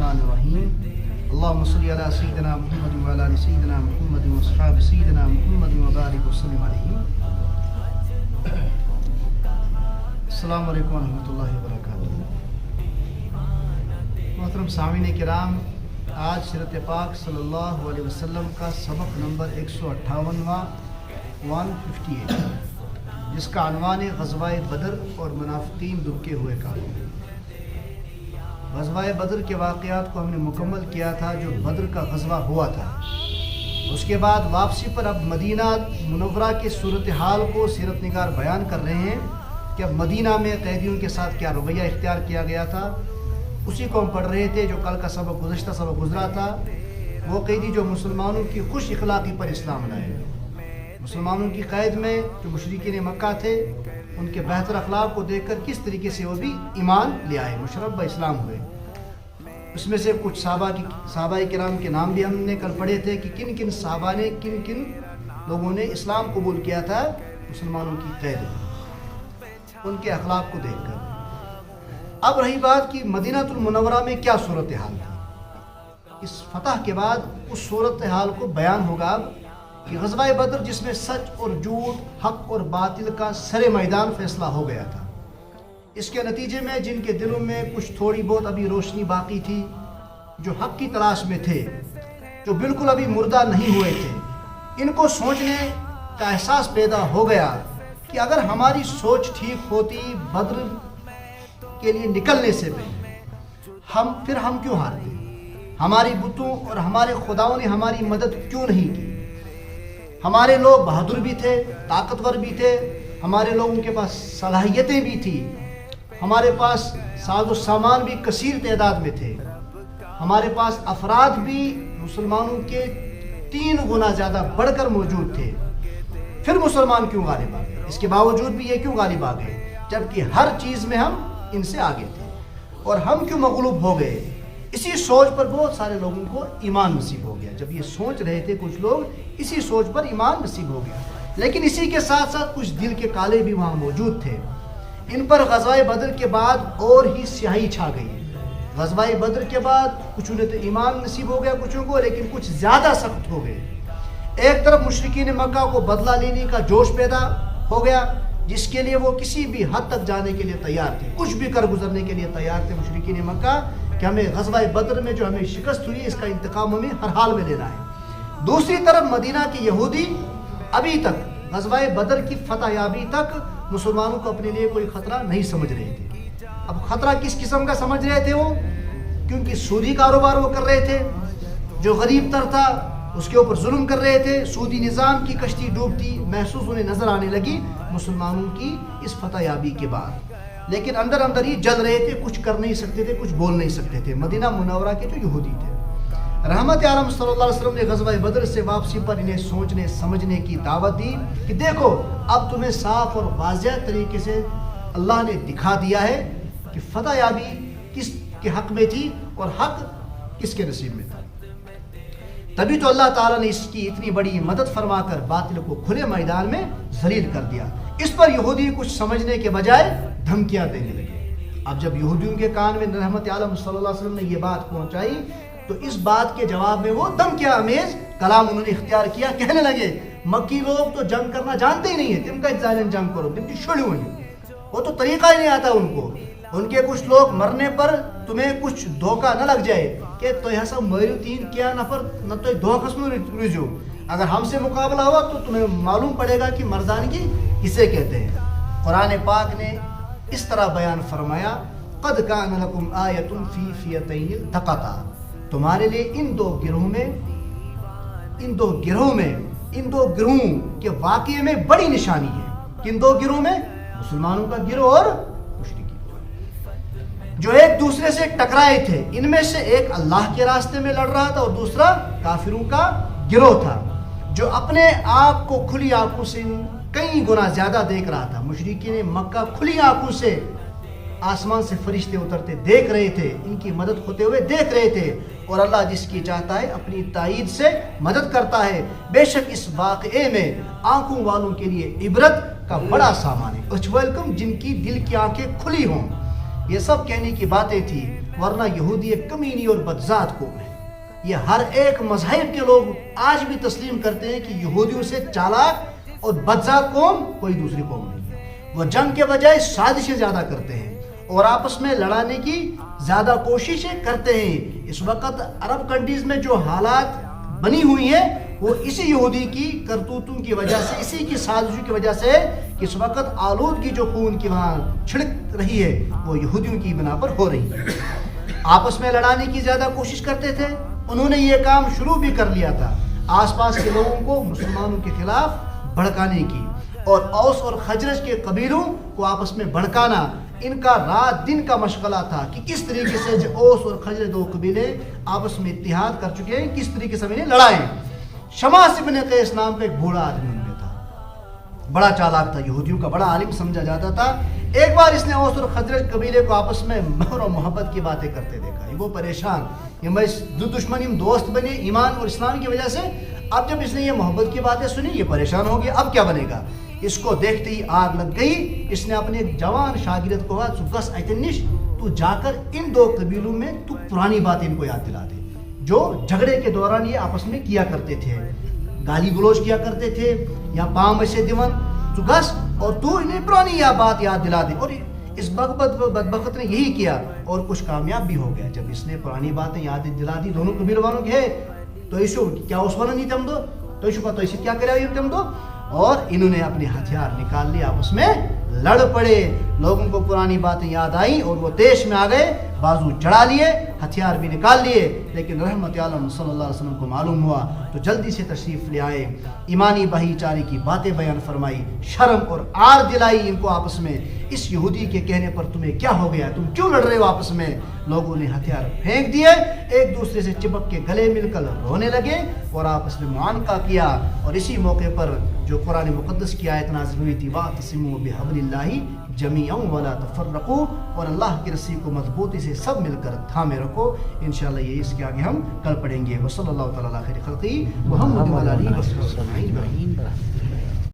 الرحمن الرحیم اللهم صل علی سیدنا محمد وعلی آل سیدنا محمد واصحاب سیدنا محمد وبارک وسلم علیہم۔ السلام علیکم ورحمۃ اللہ وبرکاتہ۔ محترم سامعین کرام، آج سیرت پاک صلی اللہ علیہ وسلم کا سبق نمبر 158واں 158، جس کا عنوان ہے غزوہ بدر اور منافقین دبکے ہوئے کانوں۔ غزوہ بدر کے واقعات کو ہم نے مکمل کیا تھا، جو بدر کا غزوہ ہوا تھا۔ اس کے بعد واپسی پر اب مدینہ منورہ کی صورتحال کو سیرت نگار بیان کر رہے ہیں کہ اب مدینہ میں قیدیوں کے ساتھ کیا رویہ اختیار کیا گیا تھا۔ اسی کو ہم پڑھ رہے تھے جو کل کا گزشتہ سبق گزرا تھا۔ وہ قیدی جو مسلمانوں کی خوش اخلاقی پر اسلام لائے، مسلمانوں کی قید میں جو مشرکین مکہ تھے، ان کے بہتر اخلاق کو دیکھ کر کس طریقے سے وہ بھی ایمان لے آئے، مشرب اسلام ہوئے۔ اس میں سے کچھ صحابہ کرام کے نام بھی ہم نے کل پڑھے تھے کہ کن کن صحابہ نے کن لوگوں نے اسلام قبول کیا تھا مسلمانوں کی قید میں، ان کے اخلاق کو دیکھ کر۔ اب رہی بات کہ مدینہ المنورہ میں کیا صورتحال تھی۔ اس فتح کے بعد اس صورتحال کو بیان ہوگا اب کہ غزوہ بدر جس میں سچ اور جھوٹ، حق اور باطل کا سر میدان فیصلہ ہو گیا تھا، اس کے نتیجے میں جن کے دلوں میں کچھ تھوڑی بہت ابھی روشنی باقی تھی، جو حق کی تلاش میں تھے، جو بالکل ابھی مردہ نہیں ہوئے تھے، ان کو سوچنے کا احساس پیدا ہو گیا کہ اگر ہماری سوچ ٹھیک ہوتی بدر کے لیے نکلنے سے پہلے، ہم کیوں ہارتے؟ ہماری بتوں اور ہمارے خداؤں نے ہماری مدد کیوں نہیں کی؟ ہمارے لوگ بہادر بھی تھے، طاقتور بھی تھے، ہمارے لوگوں کے پاس صلاحیتیں بھی تھی، ہمارے پاس ساز و سامان بھی کثیر تعداد میں تھے، ہمارے پاس افراد بھی مسلمانوں کے 3 گنا زیادہ بڑھ کر موجود تھے، پھر مسلمان کیوں غالب آ گئے؟ اس کے باوجود بھی یہ کیوں غالب آ گئے جبکہ ہر چیز میں ہم ان سے آگے تھے؟ اور ہم کیوں مغلوب ہو گئے؟ اسی سوچ پر بہت سارے لوگوں کو ایمان نصیب ہو گیا۔ جب یہ سوچ رہے تھے کچھ لوگ، اسی سوچ پر ایمان نصیب ہو گیا، لیکن اسی کے ساتھ ساتھ کچھ دل کے کالے بھی وہاں موجود تھے۔ ان پر غزوہ بدر کے بعد اور ہی سیاہی چھا گئی۔ غزوہ بدر کے بعد کچھ انہیں تو ایمان نصیب ہو گیا کچھوں کو، لیکن کچھ زیادہ سخت ہو گئے۔ ایک طرف مشرکین مکہ کو بدلہ لینے کا جوش پیدا ہو گیا، جس کے لیے وہ کسی بھی حد تک جانے کے لیے تیار تھے، کچھ بھی کر گزرنے کے لیے تیار تھے مشرکین مکہ کہ ہمیں غزوہ بدر میں جو ہمیں شکست ہوئی، اس کا انتقام ہمیں ہر حال میں لینا ہے۔ دوسری طرف مدینہ کے یہودی ابھی تک غزوہ بدر کی فتح یابی تک مسلمانوں کو اپنے لیے کوئی خطرہ نہیں سمجھ رہے تھے۔ اب خطرہ کس قسم کا سمجھ رہے تھے وہ؟ کیونکہ سودی کاروبار وہ کر رہے تھے، جو غریب تر تھا اس کے اوپر ظلم کر رہے تھے، سودی نظام کی کشتی ڈوبتی محسوس انہیں نظر آنے لگی مسلمانوں کی اس فتح یابی کے بعد، لیکن اندر اندر ہی جل رہے تھے، کچھ کر نہیں سکتے تھے، کچھ بول نہیں سکتے تھے۔ مدینہ منورہ کے جو یہودی تھے، رحمت عالم صلی اللہ علیہ وسلم نے غزوہ بدر سے واپسی پر انہیں سوچنے سمجھنے کی دعوت دی کہ دیکھو اب تمہیں صاف اور واضح طریقے سے اللہ نے دکھا دیا ہے کہ فتح یابی کس کے حق میں تھی اور حق کس کے نصیب میں تھا۔ تبھی تو اللہ تعالیٰ نے اس کی اتنی بڑی مدد فرما کر باطل کو کھلے میدان میں ذلیل کر دیا۔ اس پر یہودی کچھ سمجھنے کے بجائے دھمکیاں دینے لگے۔ اب جب یہودیوں کے کان میں رحمت عالم صلی اللہ علیہ وسلم نے یہ بات پہنچائی تو اس بات کے جواب میں وہ دھمکیاں امیز کلام انہوں نے اختیار کیا، کہنے لگے مکی لوگ تو جنگ کرنا جانتے ہی نہیں ہیں، تم کا ظالم جنگ کرو، تم کی چھڑی ہوئی، وہ تو طریقہ ہی نہیں آتا ان کو۔ ان کے کچھ لوگ مرنے پر تمہیں کچھ دھوکہ نہ لگ جائے کہ تو ایسا میرو تین کیا نفر نہ تو دھوکس میں رجو، اگر ہم سے مقابلہ ہوا تو تمہیں معلوم پڑے گا کہ مردانگی کسے کہتے ہیں۔ قرآن پاک نے اس طرح بیان فرمایا قد کان لکم آیۃ فی فیتین التقطا، تمہارے لیے ان دو گروہوں کے واقعے میں بڑی نشانی ہے۔ کن دو گروہ میں؟ مسلمانوں کا گروہ اور مشرکین، جو ایک دوسرے سے ٹکرائے تھے۔ ان میں سے ایک اللہ کے راستے میں لڑ رہا تھا اور دوسرا کافروں کا گروہ تھا، جو اپنے آپ کو کھلی آنکھوں سے کئی گنا زیادہ دیکھ رہا تھا۔ مشرکین مکہ کھلی آنکھوں سے آسمان سے فرشتے اترتے دیکھ رہے تھے، ان کی مدد ہوتے ہوئے دیکھ رہے تھے، اور اللہ جس کی چاہتا ہے اپنی تائید سے مدد کرتا ہے۔ بے شک اس واقعے میں آنکھوں والوں کے لیے عبرت کا بڑا سامان ہے۔ اچھ ویلکم، جن کی دل کی آنکھیں کھلی ہوں۔ یہ سب کہنے کی باتیں تھی، ورنہ یہودی ایک کمینی اور بدذات قوم ہے. یہ ہر ایک مذہب کے لوگ آج بھی تسلیم کرتے ہیں کہ یہودیوں سے چالاک اور بدذات قوم کوئی دوسری قوم نہیں ہے. وہ جنگ کے بجائے سازشیں زیادہ کرتے ہیں اور آپس میں لڑانے کی زیادہ کوششیں کرتے ہیں. اس وقت عرب کنٹریز میں جو حالات بنی ہوئی ہیں وہ اسی یہودی کی کرتوتوں کی وجہ سے, اسی کی سازشوں کی وجہ سے کہ اس وقت آلودگی جو خون کی وہاں چھڑک رہی ہے وہ یہودیوں کی بنا پر ہو رہی ہے. آپس میں لڑانے کی زیادہ کوشش کرتے تھے. انہوں نے یہ کام شروع بھی کر لیا تھا آس پاس کے لوگوں کو مسلمانوں کے خلاف بھڑکانے کی, اور اوس اور خزرج کے قبیلوں کو آپس میں بھڑکانا ان کا رات دن کا مشغلہ تھا کہ کس طریقے سے جو اوس اور خزرج دو قبیلے آپس میں اتحاد کر چکے ہیں کس طریقے سے انہیں لڑائیں. شماس ابن قیس نام کا ایک بوڑھا آدمی ان میں تھا, بڑا چالاک تھا, یہودیوں کا بڑا عالم سمجھا جاتا تھا. ایک بار اس نے اوس اور خزرج قبیلے کو آپس میں مہر و محبت کی باتیں کرتے دیکھا. وہ پریشان, یہ میں دشمن دوست بنے ایمان اور اسلام کی وجہ سے. اب جب اس نے یہ محبت کی باتیں سنی یہ پریشان ہو گیا, اب کیا بنے گا. اس کو دیکھتے ہی آگ لگ گئی. اس نے اپنے ایک جوان شاگرد کو کہا گس اتنش تو جا کر ان دو قبیلوں میں تو پرانی باتیں ان کو یاد دلا دے جو جھگڑے کے دوران یہ آپس میں کیا کرتے تھے, گالی گلوچ کیا کرتے تھے یا پام ایسے دیون تو گس اور تو انہیں پرانی یہ بات یاد دلا دے. اور اس بدبخت نے یہی کیا اور کچھ کامیاب بھی ہو گیا. جب اس نے پرانی باتیں یاد دلا دی دونوں قبیلے والوں کے تو ایسو کیا اس والا نہیں تم دو تو ایسو پتہ اسے کیا کرے تم دو, اور انہوں نے اپنے ہتھیار نکال لیے آپس میں لڑ پڑے. لوگوں کو پرانی باتیں یاد آئیں اور وہ دیش میں آ گئے, بازو چڑھا لیے, ہتھیار بھی نکال لیے. لیکن رحمت عالم صلی اللہ علیہ وسلم کو معلوم ہوا تو جلدی سے تشریف لے آئے, ایمانی بھائی چارے کی باتیں بیان فرمائی, شرم اور عار دلائی ان کو آپس میں. اس یہودی کے کہنے پر تمہیں کیا ہو گیا, تم کیوں لڑ رہے ہو آپس میں. لوگوں نے ہتھیار پھینک دیے, ایک دوسرے سے چپک کے گلے مل کر رونے لگے اور آپس میں معانقہ کیا. اور اسی موقع پر جو قرآن مقدس کی آیت نازل ہوئی تھی واعتصموا بحبل اللہ جمیعا ولا تفرقوا, اور اللہ کی رسی کو مضبوطی سے سب مل کر تھامے رکھو. انشاءاللہ یہ اس کے آگے ہم کل پڑھیں گے. وصلی اللہ تعالی علی خیر خلقہ محمد وعلی آلہ وصحبہ اجمعین.